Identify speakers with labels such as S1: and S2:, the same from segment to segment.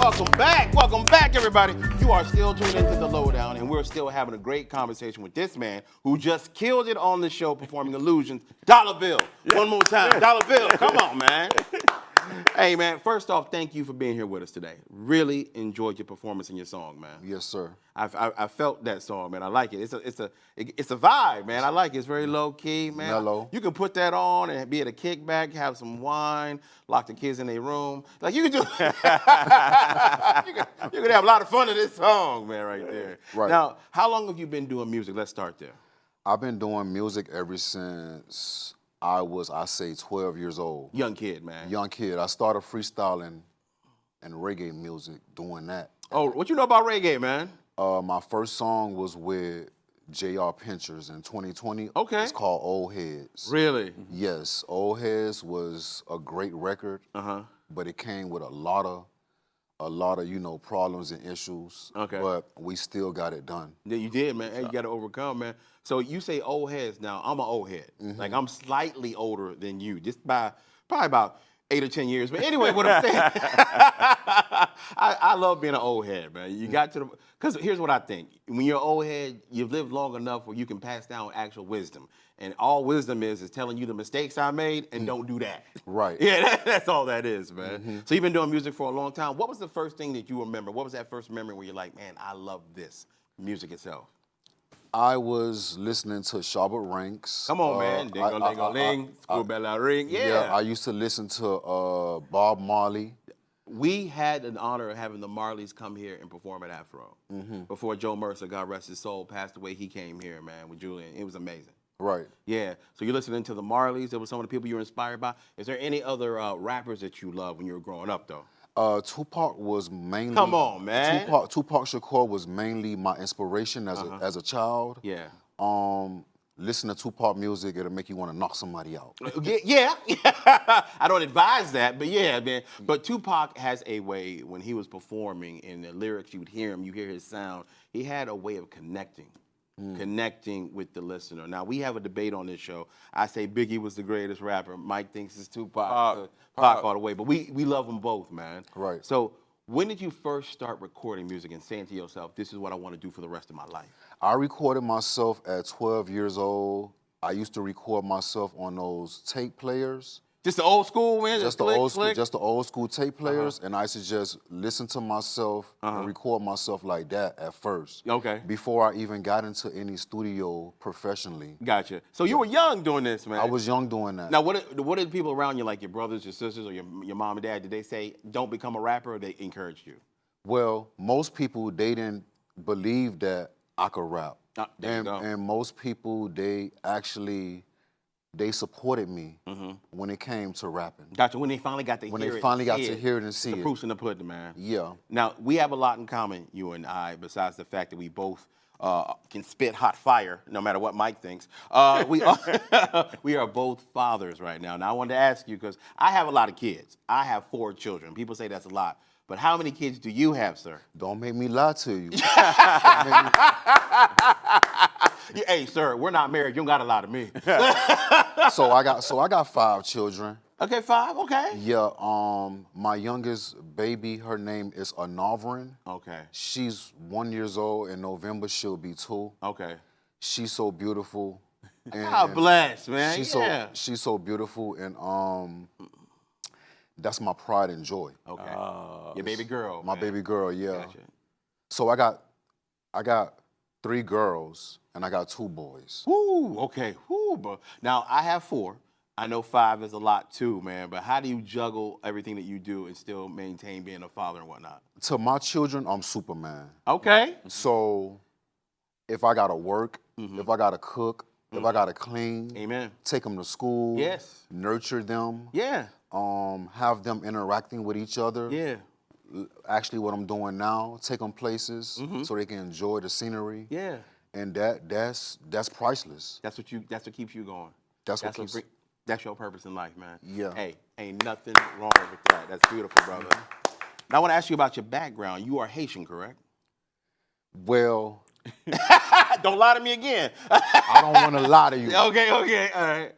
S1: Welcome back, everybody. You are still tuned into the Lowdown, and we're still having a great conversation with this man who just killed it on the show performing Illusions. Dollar Bill. One more time. Dollar Bill. Come on, man. Hey, man, first off, thank you for being here with us today. Really enjoyed your performance in your song, man.
S2: Yes, sir.
S1: I felt that song, man. I like it. It's a vibe, man. I like it. It's very low key, man.
S2: Mellow.
S1: You can put that on and be at a kickback, have some wine, lock the kids in their room. Like you can do. you can have a lot of fun to this song, man, right there.
S2: Right.
S1: Now, how long have you been doing music? Let's start there.
S2: I've been doing music ever since I say 12 years old.
S1: Young kid, man.
S2: Young kid. I started freestyling and reggae music, doing that.
S1: Oh, what you know about reggae, man?
S2: My first song was with J.R. Pinchers in 2020.
S1: Okay.
S2: It's called Old Heads.
S1: Really?
S2: Yes, Old Heads was a great record, but it came with a lot of problems and issues.
S1: Okay.
S2: But we still got it done.
S1: Yeah, you did, man. Hey, you got to overcome, man. So you say old heads. Now, I'm an old head. Like, I'm slightly older than you, just by probably about 8 or 10 years. But anyway, what I'm saying, I love being an old head, man. You got to, because here's what I think. When you're an old head, you've lived long enough where you can pass down actual wisdom. And all wisdom is telling you the mistakes I made and don't do that.
S2: Right.
S1: Yeah, that's all that is, man. So you've been doing music for a long time. What was the first thing that you remember? What was that first memory where you're like, man, I love this music itself?
S2: I was listening to Shabbat Ranks.
S1: Come on, man. Ding-a-ling-a-ling, school-bell-a-ring. Yeah.
S2: I used to listen to Bob Marley.
S1: We had an honor of having the Marleys come here and perform at Afro. Before Joe Mercer, God rest his soul, passed away, he came here, man, with Julian. It was amazing.
S2: Right.
S1: Yeah. So you're listening to the Marleys. There were some of the people you were inspired by. Is there any other rappers that you love when you were growing up, though?
S2: Tupac was mainly.
S1: Come on, man.
S2: Tupac Shakur was mainly my inspiration as a child.
S1: Yeah.
S2: Listen to Tupac music, it'll make you want to knock somebody out.
S1: Yeah. I don't advise that, but yeah, man. But Tupac has a way, when he was performing in the lyrics, you would hear him, you hear his sound. He had a way of connecting with the listener. Now, we have a debate on this show. I say Biggie was the greatest rapper. Mike thinks it's Tupac. Pac all the way. But we love them both, man.
S2: Right.
S1: So when did you first start recording music and saying to yourself, this is what I want to do for the rest of my life?
S2: I recorded myself at 12 years old. I used to record myself on those tape players.
S1: Just the old school, man?
S2: Just the old school tape players, and I used to just listen to myself and record myself like that at first.
S1: Okay.
S2: Before I even got into any studio professionally.
S1: Gotcha. So you were young doing this, man.
S2: I was young doing that.
S1: Now, what did people around you, like your brothers, your sisters, or your mom and dad, did they say, don't become a rapper, or they encouraged you?
S2: Well, most people, they didn't believe that I could rap. And most people, they supported me when it came to rapping.
S1: Gotcha. When they finally got to hear it.
S2: When they finally got to hear it and see it.
S1: The proof's in the pudding, man.
S2: Yeah.
S1: Now, we have a lot in common, you and I, besides the fact that we both can spit hot fire, no matter what Mike thinks. We are both fathers right now. Now, I wanted to ask you, because I have a lot of kids. I have 4 children. People say that's a lot. But how many kids do you have, sir?
S2: Don't make me lie to you.
S1: Hey, sir, we're not married. You don't got a lot of me.
S2: So I got 5 children.
S1: Okay, 5. Okay.
S2: Yeah. My youngest baby, her name is Anavrin.
S1: Okay.
S2: She's 1 year old. In November, she'll be 2.
S1: Okay.
S2: She's so beautiful.
S1: God bless, man.
S2: She's so beautiful, and that's my pride and joy.
S1: Okay. Your baby girl.
S2: My baby girl, yeah.
S1: Gotcha.
S2: So I got 3 girls and I got 2 boys.
S1: Woo, okay. Woo, bro. Now, I have 4. I know 5 is a lot too, man, but how do you juggle everything that you do and still maintain being a father and whatnot?
S2: To my children, I'm Superman.
S1: Okay.
S2: So if I gotta work, if I gotta cook, if I gotta clean,
S1: amen,
S2: take them to school,
S1: yes,
S2: nurture them,
S1: yeah,
S2: have them interacting with each other.
S1: Yeah.
S2: Actually, what I'm doing now, take them places so they can enjoy the scenery.
S1: Yeah.
S2: And that's priceless.
S1: That's what keeps you going.
S3: That's your purpose in life, man.
S2: Yeah.
S3: Hey, ain't nothing wrong with that. That's beautiful, brother. Now, I want to ask you about your background. You are Haitian, correct?
S2: Well,
S3: don't lie to me again.
S2: I don't want to lie to you.
S3: Okay, all right.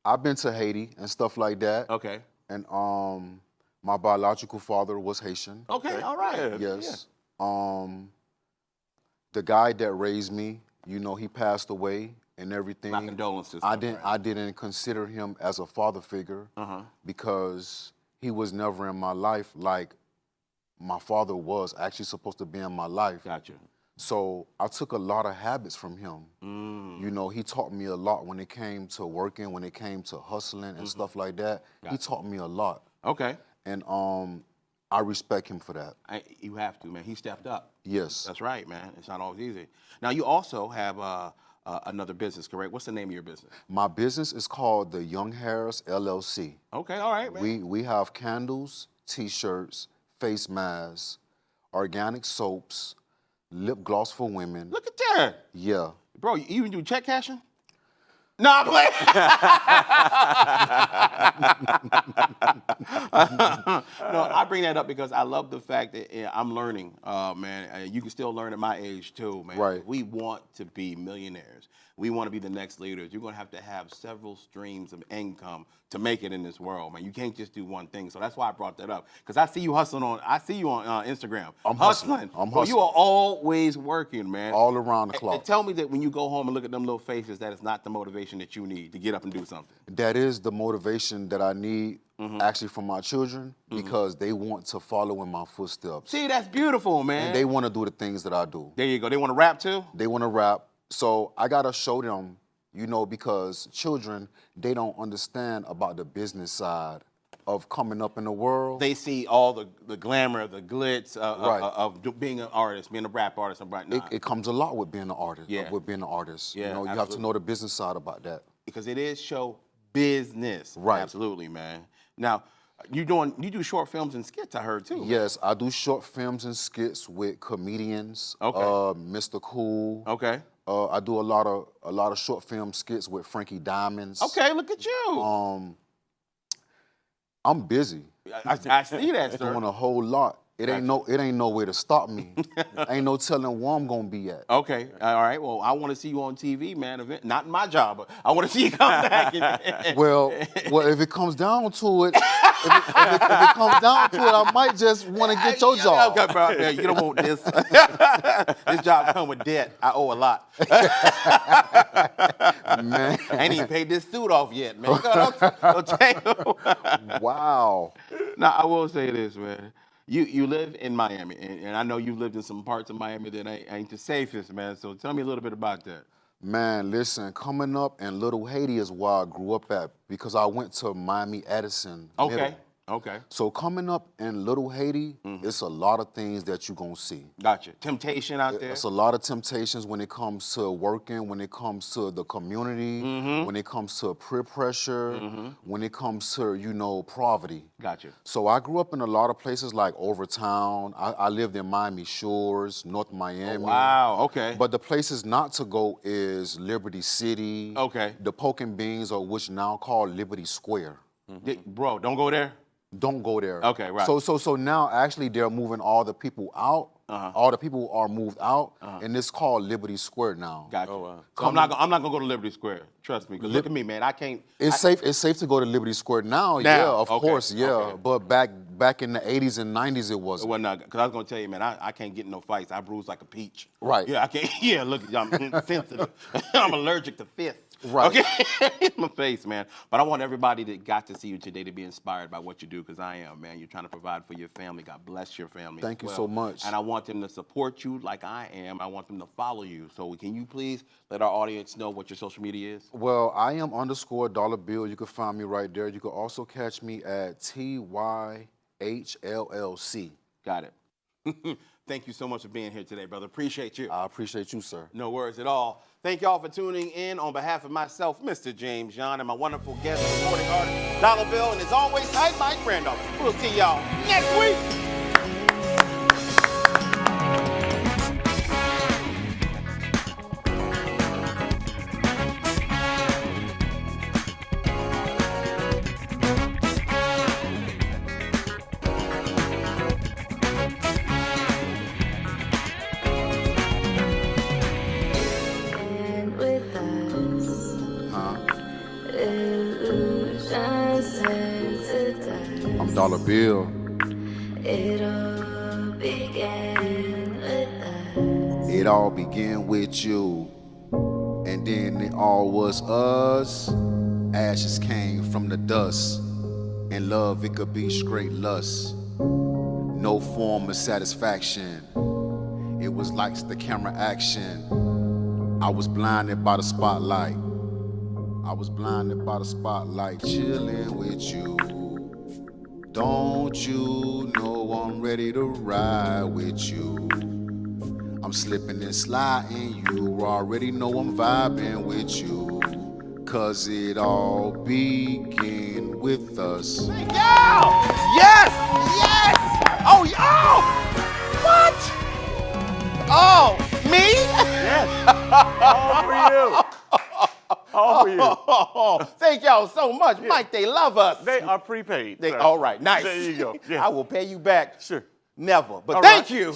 S2: I've been to Haiti and stuff like that.
S3: Okay.
S2: And My biological father was Haitian.
S1: Okay, all right.
S2: Yes. The guy that raised me, you know, he passed away and everything.
S1: My condolences.
S2: I didn't consider him as a father figure because he was never in my life like my father was actually supposed to be in my life.
S1: Gotcha.
S2: So I took a lot of habits from him. You know, he taught me a lot when it came to working, when it came to hustling and stuff like that. He taught me a lot.
S1: Okay.
S2: And I respect him for that.
S1: You have to, man. He stepped up.
S2: Yes.
S1: That's right, man. It's not always easy. Now, you also have another business, correct? What's the name of your business?
S2: My business is called the Young Hairs LLC.
S1: Okay, all right, man.
S2: We have candles, T-shirts, face masks, organic soaps, lip gloss for women.
S1: Look at that.
S2: Yeah.
S1: Bro, you even do check cashing? Nah, play. No, I bring that up because I love the fact that I'm learning, man. You can still learn at my age too, man.
S2: Right.
S1: We want to be millionaires. We want to be the next leaders. You're going to have several streams of income to make it in this world, man. You can't just do one thing. So that's why I brought that up. Because I see you hustling on Instagram.
S2: I'm hustling.
S1: Bro, you are always working, man.
S2: All around the clock.
S1: And tell me that when you go home and look at them little faces, that is not the motivation that you need to get up and do something.
S2: That is the motivation that I need actually from my children because they want to follow in my footsteps.
S1: See, that's beautiful, man.
S2: And they want to do the things that I do.
S1: There you go. They want to rap too?
S2: They want to rap. So I got to show them, you know, because children, they don't understand about the business side of coming up in the world.
S1: They see all the glamour, the glitz
S2: Right.
S1: of being an artist, being a rap artist. And right
S2: It comes a lot with being an artist.
S1: Yeah.
S2: With being an artist.
S1: Yeah,
S2: You know, you have
S1: absolutely.
S2: to know the business side about that.
S1: Because it is show business.
S2: Right.
S1: Absolutely, man. Now, you do short films and skits, I heard too.
S2: Yes, I do short films and skits with comedians.
S1: Okay.
S2: Mr. Cool.
S1: Okay.
S2: I do a lot of short film skits with Frankie Diamonds.
S1: Okay, look at you.
S2: I'm busy.
S1: I see that, sir.
S2: Doing a whole lot. It ain't no way to stop me. Ain't no telling where I'm gonna be at.
S1: Okay, all right. Well, I want to see you on TV, man. Not my job, but I want to see you come back.
S2: Well, if it comes down to it, if it comes down to it, I might just want to get your job.
S1: Okay, bro. Yeah, you don't want this. This job come with debt. I owe a lot.
S2: Man.
S1: I ain't even paid this suit off yet, man. Don't take
S2: Wow.
S1: Now, I will say this, man. You live in Miami, and I know you've lived in some parts of Miami that ain't the safest, man. So tell me a little bit about that.
S2: Man, listen, coming up in Little Haiti is where I grew up at because I went to Miami Edison.
S1: Okay.
S2: Middle.
S1: Okay.
S2: So coming up in Little Haiti, it's a lot of things that you're going to see.
S1: Gotcha. Temptation out there.
S2: It's a lot of temptations when it comes to working, when it comes to the community, when it comes to peer pressure, when it comes to, you know, poverty.
S1: Gotcha.
S2: So I grew up in a lot of places like Overtown. I lived in Miami Shores, North Miami.
S1: Wow. Okay.
S2: But the places not to go is Liberty City.
S1: Okay.
S2: The Poke and Beans, or which now called Liberty Square.
S1: Bro, don't go there.
S2: Don't go there.
S1: Okay, right.
S2: So now actually they're moving all the people out. All the people are moved out, and it's called Liberty Square now.
S1: Gotcha. Oh, wow. So I'm not gonna go to Liberty Square. Trust me. 'Cause look at me, man. I can't.
S2: It's safe. It's safe to go to Liberty Square now. Yeah, of course. Yeah,
S1: okay.
S2: but back in the 80s and 90s, it wasn't.
S1: Well, no, because I was gonna tell you, man, I can't get in no fights. I bruise like a peach.
S2: Right.
S1: Yeah, I can't. Yeah, look, I'm sensitive. I'm allergic to fists.
S2: Right.
S1: Okay. In my face, man. But I want everybody that got to see you today to be inspired by what you do, because I am, man. You're trying to provide for your family. God bless your family.
S2: Thank
S1: as
S2: you
S1: well.
S2: so much.
S1: And I want them to support you like I am. I want them to follow you. So can you please let our audience know what your social media is?
S2: Well, I am _$bill. You can find me right there. You can also catch me at TYHLLC.
S1: Got it. Thank you so much for being here today, brother. Appreciate you.
S2: I appreciate you, sir.
S1: No worries at all. Thank y'all for tuning in. On behalf of myself, Mr. James John, and my wonderful guest, supporting artist, Dollar Bill, and as always, Hype Mike Brando. We'll see y'all next week.
S4: And with us, illusions turn to dust.
S2: I'm $1 bill.
S4: It all began with us.
S2: It all began with you, and then it all was us. Ashes came from the dust, and love, it could be straight lust. No form of satisfaction. It was like the camera action. I was blinded by the spotlight. I was blinded by the spotlight, chilling with you. Don't you know I'm ready to ride with you? I'm slipping and sliding, you already know I'm vibing with you. Cause it all began with us.
S3: Yo! Yes! Yes! Oh, oh! What? Oh, me?
S1: Yes. All for you. All for you.
S3: Oh, thank y'all so much. Mike, they love us.
S1: They are prepaid.
S3: They,
S1: sir.
S3: all right, nice.
S1: There you go. Yeah.
S3: I will pay you back.
S1: Sure.
S3: Never. But
S1: All
S3: thank
S1: right.
S3: you.